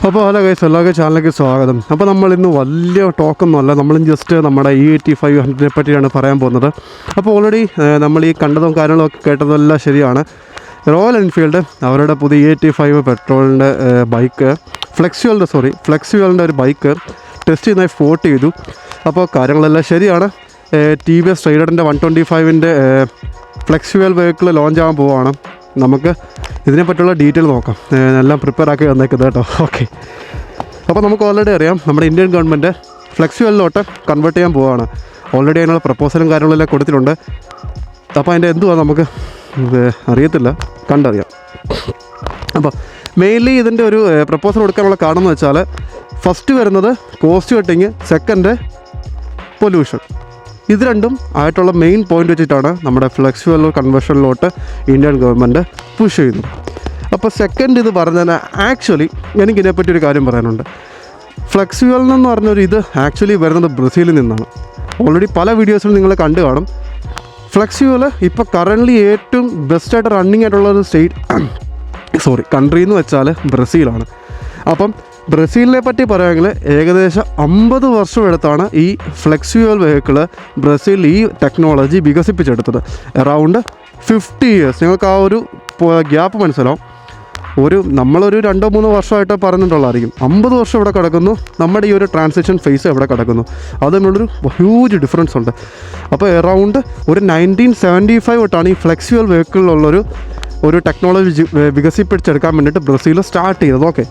അപ്പോൾ hello guys, എല്ലാവർക്കും ചാനലിലേക്ക് സ്വാഗതം. അപ്പോൾ നമ്മളിന്ന് വലിയ ടോക്കൊന്നുമല്ല, നമ്മൾ ജസ്റ്റ് നമ്മുടെ E8500 പറ്റിയാണ് പറയാൻ പോകുന്നത്. അപ്പോൾ ഓൾറെഡി നമ്മൾ ഈ കണ്ടതും കാര്യങ്ങളൊക്കെ കേട്ടതെല്ലാം ശരിയാണ്. റോയൽ എൻഫീൽഡ് അവരുടെ പുതിയ E85 പെട്രോളിൻ്റെ ബൈക്ക് ഫ്ലെക്സ്വ്യൂവലിൻ്റെ ഒരു ബൈക്ക് ടെസ്റ്റ് ചെയ്യുന്നതായി ഫോർട്ട് ചെയ്തു. അപ്പോൾ കാര്യങ്ങളെല്ലാം ശരിയാണ്. TVS റൈഡറിൻ്റെ 125ൻ്റെ ഫ്ലെക്സ്വ്യൂവൽ വെഹിക്കിൾ ലോഞ്ച് ആകാൻ പോവുകയാണ്. നമുക്ക് ഇതിനെപ്പറ്റിയുള്ള ഡീറ്റെയിൽ നോക്കാം. എല്ലാം പ്രിപ്പയർ ആക്കി വന്നേക്കുന്നത് കേട്ടോ. ഓക്കെ, അപ്പോൾ നമുക്ക് ഓൾറെഡി അറിയാം നമ്മുടെ ഇന്ത്യൻ ഗവൺമെൻറ് ഫ്ലെക്സ്വ്യൂവലിലോട്ട് കൺവേർട്ട് ചെയ്യാൻ പോവുകയാണ്. ഓൾറെഡി അതിനുള്ള പ്രപ്പോസലും കാര്യങ്ങളെല്ലാം കൊടുത്തിട്ടുണ്ട്. അപ്പോൾ അതിൻ്റെ എന്തുവാ നമുക്ക് അറിയത്തില്ല, കണ്ടറിയാം. അപ്പോൾ മെയിൻലി ഇതിൻ്റെ ഒരു പ്രപ്പോസൽ കൊടുക്കാനുള്ള കാരണം എന്ന് വെച്ചാൽ ഫസ്റ്റ് വരുന്നത് കോസ്റ്റ് കട്ടിങ്, സെക്കൻഡ് പൊല്യൂഷൻ. ഇത് രണ്ടും ആയിട്ടുള്ള മെയിൻ പോയിൻ്റ് വെച്ചിട്ടാണ് നമ്മുടെ ഫ്ലെക്സ്വ്യൂവൽ കൺവേർഷനിലോട്ട് ഇന്ത്യൻ ഗവൺമെൻറ് പുഷ് ചെയ്യുന്നത്. അപ്പോൾ സെക്കൻഡ് ഇത് പറഞ്ഞാൽ ആക്ച്വലി എനിക്കിതിനെപ്പറ്റി ഒരു കാര്യം പറയാനുണ്ട്. ഫ്ലെക്സ്വ്യൂവൽ എന്ന് പറഞ്ഞൊരു ഇത് ആക്ച്വലി വരുന്നത് ബ്രസീലിൽ നിന്നാണ്. ഓൾറെഡി പല വീഡിയോസിലും നിങ്ങൾ കണ്ടു കാണും. ഫ്ലെക്സ്വ്യൂവൽ ഇപ്പോൾ കറൻ്റ്ലി ഏറ്റവും ബെസ്റ്റായിട്ട് റണ്ണിങ് ആയിട്ടുള്ളൊരു കൺട്രി എന്ന് വെച്ചാൽ ബ്രസീലാണ്. അപ്പം ബ്രസീലിനെ പറ്റി പറയുകയാണെങ്കിൽ ഏകദേശം 50 വർഷം എടുത്താണ് ഈ ഫ്ലെക്സ്വ്യൂവൽ വെഹിക്കിൾ ബ്രസീൽ ഈ ടെക്നോളജി വികസിപ്പിച്ചെടുത്തത്. Around 50 years. നിങ്ങൾക്ക് ആ ഒരു ഗ്യാപ്പ് മനസ്സിലാവും. നമ്മളൊരു 2-3 വർഷമായിട്ട് പറഞ്ഞിട്ടുള്ളതായിരിക്കും. 50 വർഷം ഇവിടെ കിടക്കുന്നു. നമ്മുടെ ഈ ഒരു ട്രാൻസിഷൻ ഫേസ് എവിടെ കിടക്കുന്നു, അതിനുള്ളൊരു ഹ്യൂജ് ഡിഫറൻസ് ഉണ്ട്. അപ്പോൾ അറൗണ്ട് ഒരു 1975 തൊട്ടാണ് ഈ ഫ്ലെക്സ്വ്യൂവൽ വെഹിക്കിളിലുള്ളൊരു ടെക്നോളജി വികസിപ്പിച്ചെടുക്കാൻ വേണ്ടിയിട്ട് ബ്രസീൽ സ്റ്റാർട്ട് ചെയ്തത്. ഓക്കെ,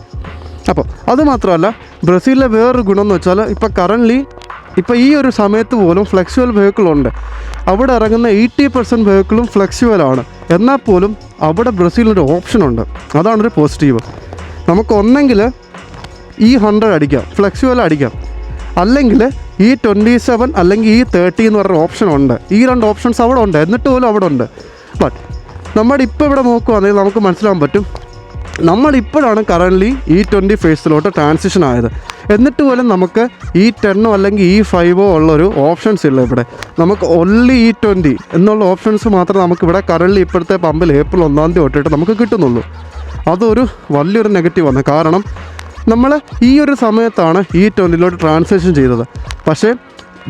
അപ്പോൾ അതുമാത്രമല്ല ബ്രസീലിലെ വേറൊരു ഗുണം എന്ന് വെച്ചാൽ ഇപ്പോൾ ഈ ഒരു സമയത്ത് പോലും ഫ്ലെക്സ്വ്യൂവൽ വെഹിക്കിളുണ്ട്. അവിടെ ഇറങ്ങുന്ന 80% വെഹിക്കിളും ഫ്ലെക്സ്വ്യൂവലാണ്. എന്നാൽ പോലും അവിടെ ബ്രസീലിനൊരു ഓപ്ഷനുണ്ട്. അതാണൊരു പോസിറ്റീവ്. നമുക്ക് ഒന്നെങ്കിൽ E100 അടിക്കാം, ഫ്ലെക്സ്വ്യൂവൽ അടിക്കാം, അല്ലെങ്കിൽ E27 അല്ലെങ്കിൽ E30 എന്ന് പറഞ്ഞ ഓപ്ഷനുണ്ട്. ഈ 2 ഓപ്ഷൻസ് അവിടെ ഉണ്ട്. എന്നിട്ട് പോലും അവിടെ ഉണ്ട്. ബട്ട് നമ്മുടെ ഇപ്പോൾ ഇവിടെ നോക്കുകയാണെങ്കിൽ നമുക്ക് മനസ്സിലാൻ പറ്റും, നമ്മളിപ്പോഴാണ് കറൻ്റ്ലി E20 ഫേസിലോട്ട് ട്രാൻസിഷൻ ആയത്. എന്നിട്ട് പോലും നമുക്ക് E10 അല്ലെങ്കിൽ E5 ഉള്ളൊരു ഓപ്ഷൻസ് ഇല്ല ഇവിടെ. നമുക്ക് ഒൺലി E20 എന്നുള്ള ഓപ്ഷൻസ് മാത്രമേ നമുക്കിവിടെ കറൻ്റ്ലി ഇപ്പോഴത്തെ പമ്പിൽ ഏപ്രിൽ 1 തൊട്ടിട്ട് നമുക്ക് കിട്ടുന്നുള്ളൂ. അതൊരു വലിയൊരു നെഗറ്റീവാണ്. കാരണം നമ്മൾ ഈ ഒരു സമയത്താണ് E20 ട്രാൻസിഷൻ ചെയ്തത്. പക്ഷേ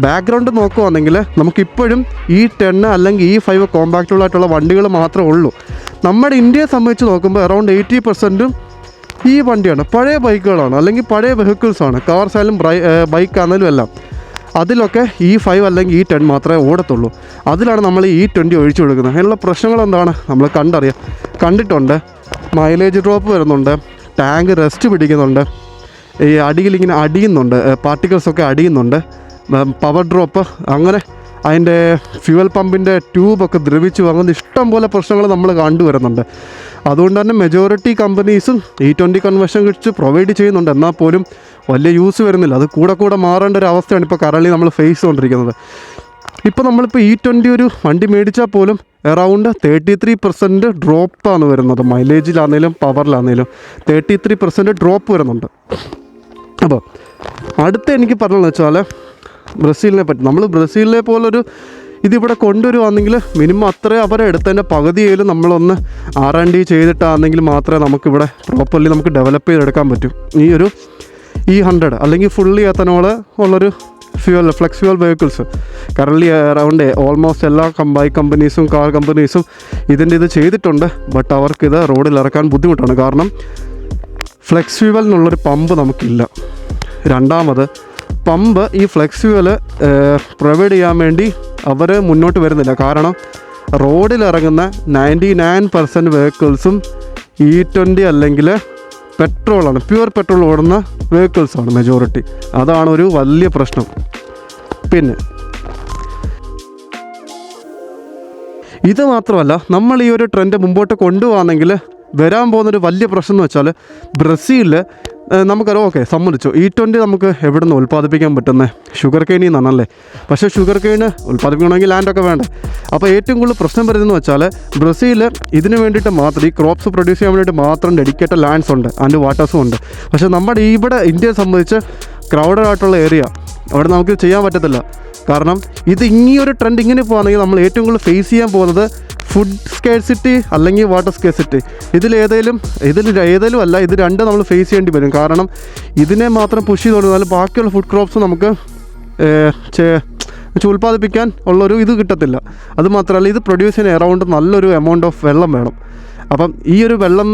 ബാക്ക്ഗ്രൗണ്ട് നോക്കുകയാണെങ്കിൽ നമുക്കിപ്പോഴും E10 അല്ലെങ്കിൽ E5 കോമ്പാക്റ്റുകളായിട്ടുള്ള വണ്ടികൾ മാത്രമേ ഉള്ളൂ. നമ്മുടെ ഇന്ത്യയെ സംബന്ധിച്ച് നോക്കുമ്പോൾ അറൗണ്ട് 80% ഈ വണ്ടിയാണ്, പഴയ ബൈക്കുകളാണ് അല്ലെങ്കിൽ പഴയ വെഹിക്കിൾസാണ്. കാർസ് ആയാലും ബൈക്കാണെങ്കിലും എല്ലാം. അതിലൊക്കെ E5 അല്ലെങ്കിൽ E10 മാത്രമേ ഓടത്തുള്ളൂ. അതിലാണ് നമ്മൾ E20 ഒഴിച്ചു കൊടുക്കുന്നത്. അതിനുള്ള പ്രശ്നങ്ങൾ എന്താണ് നമ്മൾ കണ്ടിട്ടുണ്ട്. മൈലേജ് ഡ്രോപ്പ് വരുന്നുണ്ട്, ടാങ്ക് റെസ്റ്റ് പിടിക്കുന്നുണ്ട്, ഈ അടിയിലിങ്ങനെ അടിയുന്നുണ്ട്, പാർട്ടിക്കിൾസൊക്കെ അടിയുന്നുണ്ട്, പവർ ഡ്രോപ്പ്, അങ്ങനെ അതിൻ്റെ ഫ്യൂവൽ പമ്പിൻ്റെ ട്യൂബൊക്കെ ദ്രവിച്ചു, അങ്ങനെ ഇഷ്ടം പോലെ പ്രശ്നങ്ങൾ നമ്മൾ കണ്ടുവരുന്നുണ്ട്. അതുകൊണ്ട് തന്നെ മെജോറിറ്റി കമ്പനീസും E20 കൺവേർഷൻ കിറ്റ്സ് പ്രൊവൈഡ് ചെയ്യുന്നുണ്ട്. എന്നാൽ പോലും വലിയ യൂസ് വരുന്നില്ല. അത് കൂടെ മാറേണ്ട ഒരു അവസ്ഥയാണ് ഇപ്പോൾ കറൻലി നമ്മൾ ഫേസ് ചെയ്തുകൊണ്ടിരിക്കുന്നത്. ഇപ്പോൾ നമ്മളിപ്പോൾ E20 ഒരു വണ്ടി മേടിച്ചാൽ പോലും അറൗണ്ട് 33% ഡ്രോപ്പാണ് വരുന്നത്. മൈലേജിലാണെങ്കിലും പവറിലാണെങ്കിലും 33% ഡ്രോപ്പ് വരുന്നുണ്ട്. അപ്പോൾ അടുത്ത എനിക്ക് പറഞ്ഞതെന്ന് വെച്ചാൽ ബ്രസീലിനെ പറ്റി. നമ്മൾ ബ്രസീലിനെ പോലൊരു ഇതിവിടെ കൊണ്ടുവരുവാണെങ്കിൽ മിനിമം അത്രയും അവരെ എടുത്തതിൻ്റെ പകുതിയിലും നമ്മളൊന്ന് R&D ചെയ്തിട്ടാണെങ്കിൽ മാത്രമേ നമുക്കിവിടെ പ്രോപ്പർലി നമുക്ക് ഡെവലപ്പ് ചെയ്തെടുക്കാൻ പറ്റും. ഈ ഒരു E100 അല്ലെങ്കിൽ ഫുള്ളി എത്തനോൾ ഉള്ളൊരു ഫ്ലെക്സ്വ്യൂവൽ വെഹിക്കിൾസ് കറൻലി അറൗണ്ട് ഓൾമോസ്റ്റ് എല്ലാ ബൈക്ക് കമ്പനീസും കാർ കമ്പനീസും ഇത് ചെയ്തിട്ടുണ്ട്. ബട്ട് അവർക്കിത് റോഡിൽ ഇറക്കാൻ ബുദ്ധിമുട്ടാണ്. കാരണം ഫ്ലെക്സ്വ്യൂവൽ എന്നുള്ളൊരു പമ്പ് നമുക്കില്ല. രണ്ടാമത് പമ്പ് ഈ ഫ്ലെക്സ്വ്യൂവൽ പ്രൊവൈഡ് ചെയ്യാൻ വേണ്ടി അവർ മുന്നോട്ട് വരുന്നില്ല. കാരണം റോഡിലിറങ്ങുന്ന 99% വെഹിക്കിൾസും E20 അല്ലെങ്കിൽ പെട്രോളാണ്, പ്യുവർ പെട്രോൾ ഓടുന്ന വെഹിക്കിൾസാണ് മെജോറിറ്റി. അതാണ് ഒരു വലിയ പ്രശ്നം. പിന്നെ ഇത് മാത്രമല്ല, നമ്മൾ ഈ ഒരു ട്രെൻഡ് മുമ്പോട്ട് കൊണ്ടുപോകാമെങ്കിൽ വരാൻ പോകുന്നൊരു വലിയ പ്രശ്നം എന്ന് വെച്ചാൽ ബ്രസീലിൽ നമുക്കറിയാം. ഓക്കെ, സമ്മതിച്ചു, E20 നമുക്ക് എവിടെ നിന്ന് ഉൽപ്പാദിപ്പിക്കാൻ പറ്റുന്നത്? ഷുഗർ കെയിനിൽ നിന്നാണല്ലേ. പക്ഷേ ഷുഗർ കെയിന് ഉൽപ്പാദിപ്പിക്കണമെങ്കിൽ ലാൻഡൊക്കെ വേണ്ടേ. അപ്പോൾ ഏറ്റവും കൂടുതൽ പ്രശ്നം വരുന്നതെന്ന് വെച്ചാൽ ബ്രസീൽ ഇതിന് വേണ്ടിയിട്ട് മാത്രം, ഈ ക്രോപ്സ് പ്രൊഡ്യൂസ് ചെയ്യാൻ വേണ്ടിയിട്ട് മാത്രം ഡെഡിക്കേറ്റഡ് ലാൻഡ്സ് ഉണ്ട്, ആൻഡ് വാട്ടേഴ്സും ഉണ്ട്. പക്ഷേ നമ്മുടെ ഇവിടെ ഇന്ത്യയെ സംബന്ധിച്ച് ക്രൗഡഡ് ആയിട്ടുള്ള ഏരിയ, അവിടെ നമുക്ക് ചെയ്യാൻ പറ്റത്തില്ല. കാരണം ഇത് ഇങ്ങനെയൊരു ട്രെൻഡ് ഇങ്ങനെ പോകുകയാണെങ്കിൽ നമ്മൾ ഏറ്റവും കൂടുതൽ ഫേസ് ചെയ്യാൻ പോകുന്നത് ഫുഡ് സ്കേഴ്സിറ്റി അല്ലെങ്കിൽ വാട്ടർ സ്കേഴ്സിറ്റി, ഇതിൽ ഏതെങ്കിലും അല്ല, ഇത് രണ്ടും നമ്മൾ ഫേസ് ചെയ്യേണ്ടി വരും. കാരണം ഇതിനെ മാത്രം പുഷ് ചെയ്ത് കൊടുത്താൽ ബാക്കിയുള്ള ഫുഡ് ക്രോപ്സ് നമുക്ക് ഉൽപ്പാദിപ്പിക്കാൻ ഉള്ളൊരു ഇത് കിട്ടത്തില്ല. അതുമാത്രമല്ല, ഇത് പ്രൊഡ്യൂസ് ചെയ്യുന്ന എറൗണ്ട് നല്ലൊരു എമൗണ്ട് ഓഫ് വെള്ളം വേണം. അപ്പം ഈ ഒരു വെള്ളം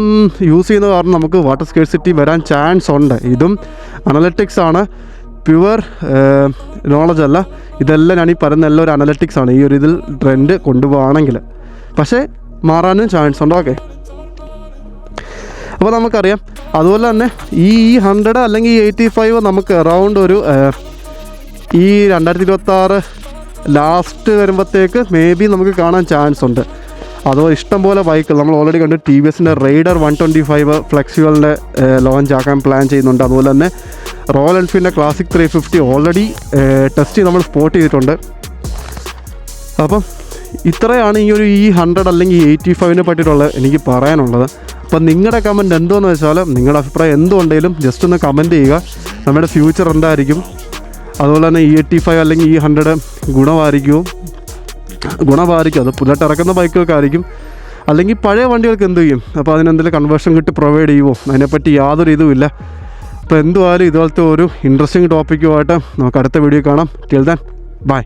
യൂസ് ചെയ്യുന്ന കാരണം നമുക്ക് വാട്ടർ സ്കേഴ്സിറ്റി വരാൻ ചാൻസ് ഉണ്ട്. ഇതും അനലറ്റിക്സ് ആണ്, പ്യുവർ നോളജ് അല്ല. ഇതെല്ലാം ഞാൻ ഈ പറയുന്ന എല്ലാം ഒരു അനലറ്റിക്സ് ആണ് ഈ ഒരു ഇതിൽ ട്രെൻഡ് കൊണ്ടുപോകുകയാണെങ്കിൽ. പക്ഷേ മാറാനും ചാൻസ് ഉണ്ട്. ഓക്കെ, അപ്പോൾ നമുക്കറിയാം. അതുപോലെ തന്നെ ഈ 100 അല്ലെങ്കിൽ 85 നമുക്ക് അറൗണ്ട് ഒരു ഈ 2026 ലാസ്റ്റ് വരുമ്പോഴത്തേക്ക് മേ ബി നമുക്ക് കാണാൻ ചാൻസ് ഉണ്ട്. അതുപോലെ ഇഷ്ടംപോലെ ബൈക്കുകൾ നമ്മൾ ഓൾറെഡി കണ്ടു. ടി വി എസിൻ്റെ റൈഡർ 125 ഫ്ലെക്സിബിളിൻ്റെ ലോഞ്ച് ആക്കാൻ പ്ലാൻ ചെയ്യുന്നുണ്ട്. അതുപോലെ തന്നെ റോയൽ എൻഫീൽഡിൻ്റെ ക്ലാസിക് 350 ഓൾറെഡി ടെസ്റ്റ് നമ്മൾ സ്പോട്ട് ചെയ്തിട്ടുണ്ട്. അപ്പം ഇത്രയാണ് ഈ 100 അല്ലെങ്കിൽ 85 പറ്റിയിട്ടുള്ള എനിക്ക് പറയാനുള്ളത്. അപ്പം നിങ്ങളുടെ കമൻറ്റ് എന്തോന്ന് വെച്ചാൽ നിങ്ങളുടെ അഭിപ്രായം എന്തുകൊണ്ടെങ്കിലും ജസ്റ്റ് ഒന്ന് കമൻറ്റ് ചെയ്യുക. നമ്മുടെ ഫ്യൂച്ചർ എന്തായിരിക്കും, അതുപോലെ തന്നെ 85 അല്ലെങ്കിൽ 100 ഗുണമായിരിക്കും. അത് പുതിയതായിട്ട് ഇറക്കുന്ന ബൈക്കുകൾക്കായിരിക്കും, അല്ലെങ്കിൽ പഴയ വണ്ടികൾക്ക് എന്ത് ചെയ്യും, അപ്പോൾ അതിനെന്തെങ്കിലും കൺവേർഷൻ കിട്ടി പ്രൊവൈഡ് ചെയ്യുമോ, അതിനെപ്പറ്റി യാതൊരു ഇതുമില്ല. അപ്പോൾ എന്തുമായാലും ഇതുപോലത്തെ ഒരു ഇൻട്രസ്റ്റിംഗ് ടോപ്പിക്കുമായിട്ട് നമുക്ക് അടുത്ത വീഡിയോ കാണാം. Till then bye.